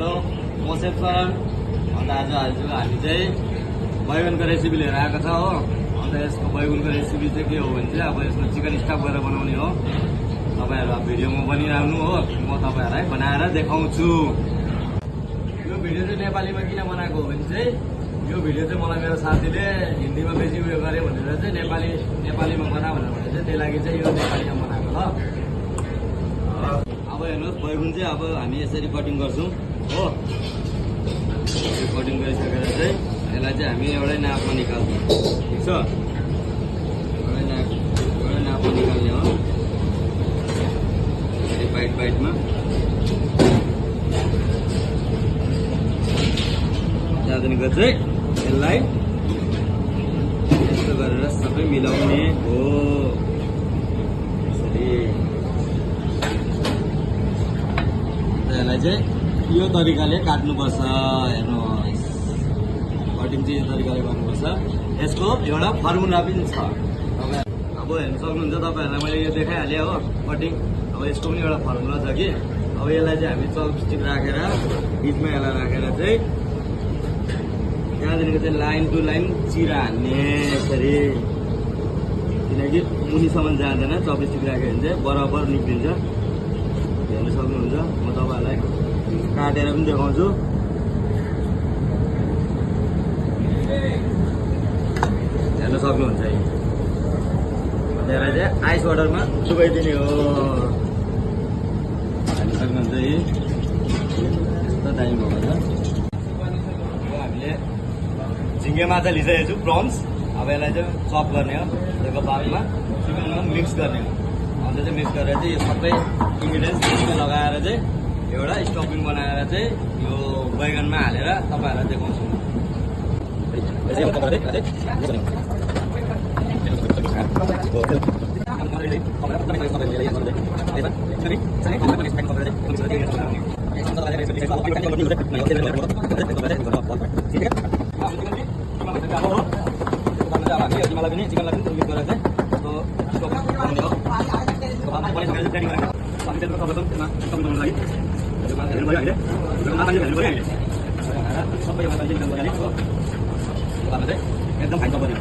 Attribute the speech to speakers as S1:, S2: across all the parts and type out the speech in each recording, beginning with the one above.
S1: Hello म safe Saran. अन्त आज हामी चाहिँ बैगनको रेसिपी लिएर आएको छ हो। अन्त यसको बैगनको रेसिपी चाहिँ के हो भने चाहिँ अब यसमा चिकन स्टफ गरेर बनाउने हो। तपाईँहरू अब भिडियोमा बनिरहनु हो, म तपाईँहरूलाई बनाएर देखाउँछु। यो भिडियो चाहिँ नेपालीमा किन बनाएको हो भने चाहिँ यो भिडियो चाहिँ मलाई मेरो साथीले हिन्दीमा बेसी उयो गरे भनेर चाहिँ नेपालीमा बना भनेर भने चाहिँ त्यही लागि चाहिँ यो नेपालीमा बनाएको ल। अब हेर्नुहोस् बैगुन चाहिँ अब हामी यसरी कटिङ गर्छौँ हो। कटिङ गरिसकेर चाहिँ यसलाई चाहिँ हामी एउटै नापमा निकाल्छौँ, ठिक छ। एउटै नापमा निकाल्ने हो, बाइटमा। त्यहाँदेखिको चाहिँ यसलाई यस्तो गरेर सबै मिलाउने हो यसरी। यसलाई चाहिँ यो तरिकाले काट्नुपर्छ। हेर्नुहोस् कटिङ चाहिँ यो तरिकाले गर्नुपर्छ। यसको एउटा फर्मुला पनि छ, तपाईँ अब हेर्नु सक्नुहुन्छ। तपाईँहरूलाई मैले यो देखाइहालेँ हो कटिङ। अब यसको पनि एउटा फर्मुला छ कि अब यसलाई चाहिँ हामी चपस्टिक राखेर बिचमा यसलाई राखेर चाहिँ त्यहाँदेखिको चाहिँ लाइन टु लाइन चिरा हान्ने यसरी, किनकि मुनिसम्म जाँदैन। चपस्टिक राख्यो भने चाहिँ बराबर निक्लिन्छ। हेर्नु सक्नुहुन्छ। म तपाईँहरूलाई काटेर पनि देखाउँछु। हेर्नु सक्नुहुन्छ। त्यसलाई चाहिँ आइस वाटरमा डुबाइदिने हो। हेर्नु सक्नुहुन्छ। यस्तो दामी भएको छ। हामीले झिङ्गे माछा लिइसकेको छु, प्रन्स। अब यसलाई चाहिँ चप गर्ने हो। त्यसको बादमा चिकनमा मिक्स गर्ने हो। अन्त चाहिँ मिक्स गरेर चाहिँ यो सबै इन्ग्रिडियन्ट्स मिक्समा लगाएर चाहिँ एउटा स्टफिङ बनाएर चाहिँ यो बैगनमा हालेर तपाईँहरूलाई देखाउँछु। चिकनलाई पनि मिक्स गरेर चाहिँ एकदम खाइन्छ पर्यो।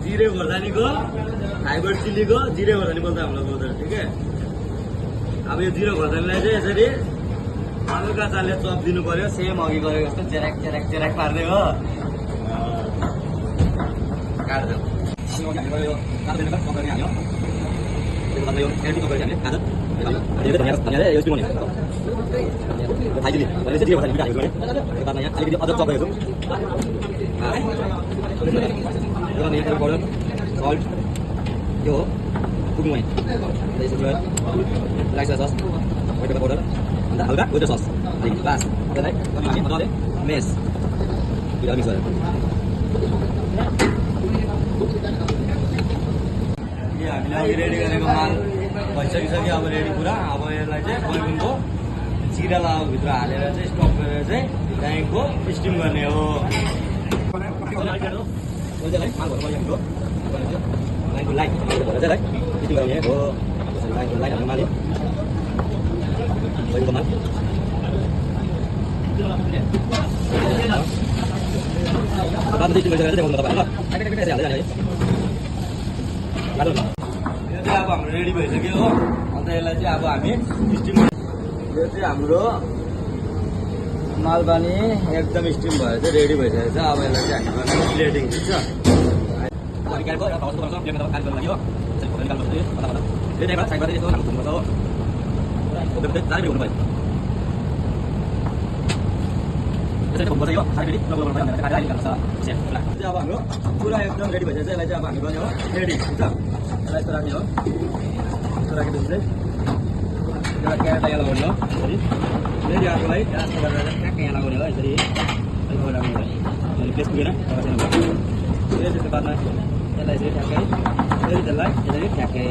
S1: जिरे खोर्सानीको फाइबर चिल्लीको जिरे खोर्सानी बोल्दा हामीलाई बोल्छ, ठिक है। अब यो जिरे खोर्सानीलाई चाहिँ यसरी हल्का चालले चप दिनु पर्यो। सेम अघि गरेको जस्तो चेराक पार्ने हो। काट्दै सल्ट यो हो cooking wine, rice sauce, waiter powder, अन्त हल्का वेटर सस बास। त्यसलाई मजाले मेस मिक्स गरेर हामीले अघि रेडी गरेको माल भइसकिसक्यो। अब रेडी पुरा। अब यसलाई चाहिँ बैगुनको जिरा भित्र हालेर चाहिँ स्टप गरेर चाहिँ त्यहाँदेखिको स्टिम गर्ने हो। लाइनको लाइन भएर चाहिँ स्टिम गर्ने हो। लाइनको लाइन हाल्नु माल्यो बैगुनको माल। बादमा स्टिम गरिसकेर चाहिँ देखाउनु तपाईँलाई ल। यो चाहिँ अब हाम्रो रेडी भइसक्यो हो। अन्त यसलाई चाहिँ अब हामी स्टिम। यो चाहिँ हाम्रो मालबानी एकदम स्टिम भएर चाहिँ रेडी भइसकेको छ। अब यसलाई चाहिँ हामी गर्ने प्लेटिङ, ठिक छ। अब हाम्रो पुरा एकदम रेडी भइसकेको छ। यसलाई चाहिँ अब हामी गर्ने हो रेडी, ठिक छ। यसलाई यस्तो राख्ने हो। यस्तो राखेपछि चाहिँ एउटा क्यारेटलाई यहाँ लगाउने हो। यसरी फेरि अर्कोलाई यस्तो गरेर ट्याक्क यहाँ लगाउने हो। यसरी प्लेस पुगेन फेरि त्यसको बादमा यसलाई यसरी ठ्याक्कै फेरि त्यसलाई यसरी ठ्याक्कै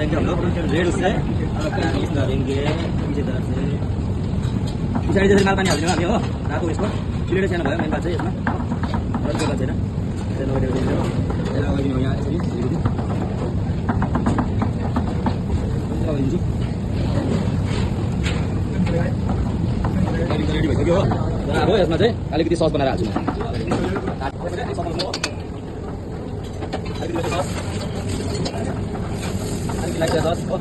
S1: डिजाइन क्या होगा रेड उससे इस तरह देंगे इसी तरह से पछाडि जसरी माल पानी हाल्दिनु हामी हो रातो यसको प्लेटै सानो भयो मेन बात चाहिँ यसमा अरू केही बात छैन यसलाई लगाइदिनु यहाँ यसरी लगाइदिन्छु रेडी भइसक्यो हो अब यसमा चाहिँ अलिकति सस बनाएर हाल्छु अलिकति सस हो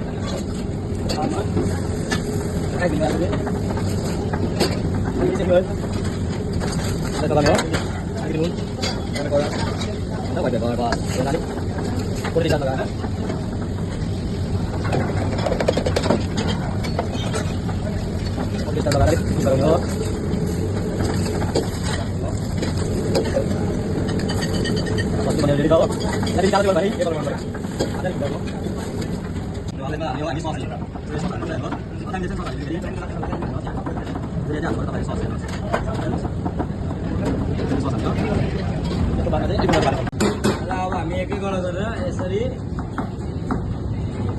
S1: अब हामी एक एकवटा गरेर यसरी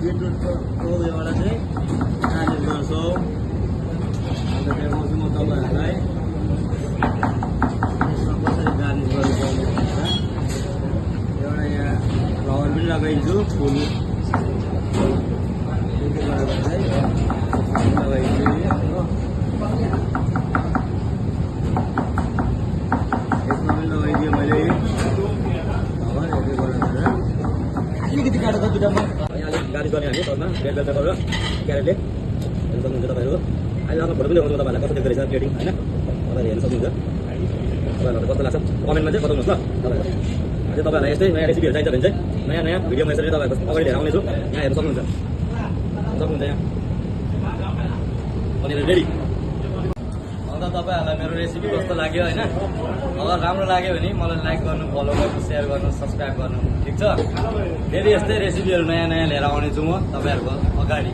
S1: बिटरुटको उयोबाट चाहिँ गार्निस गर्छौँ अन्त देखाउँछु म तपाईँहरूलाई कसरी गार्निस गर्नुपर्ने एउटा यहाँ फ्लावर पनि लगाइदिन्छु फुल लगाइदिन्छु यसमा पनि लगाइदिएँ मैले अलिकति काटेर दुइटामा अलिक गार्निस गर्ने हामी तलमा रेड बेल पेपर र क्यारेटले हेर्नु सक्नुहुन्छ तपाईँहरू अहिले आफ्नो फोटो पनि देखाउँछु तपाईँहरूलाई कस्तो देख्दो रहेछ प्लेटिङ होइन तपाईँहरू हेर्नु सक्नुहुन्छ तपाईँहरूलाई कस्तो लाग्छ कमेन्टमा चाहिँ बताउनुहोस् ल तपाईँहरू अझै तपाईँहरूलाई यस्तै नयाँ रेसिपीहरू चाहिन्छ भने चाहिँ नयाँ नयाँ भिडियोमा यसरी तपाईँहरूको अगाडि लिएर आउनेछु यहाँ हेर्नु सक्नुहुन्छ यहाँ अनि रेडी अन्त तपाईँहरूलाई मेरो रेसिपी कस्तो लाग्यो होइन अगर राम्रो लाग्यो भने मलाई लाइक गर्नु फलो गर्नु सेयर गर्नु सब्सक्राइब गर्नु ठिक छ फेरि यस्तै रेसिपीहरू नयाँ नयाँ लिएर आउनेछु म तपाईँहरूको अगाडि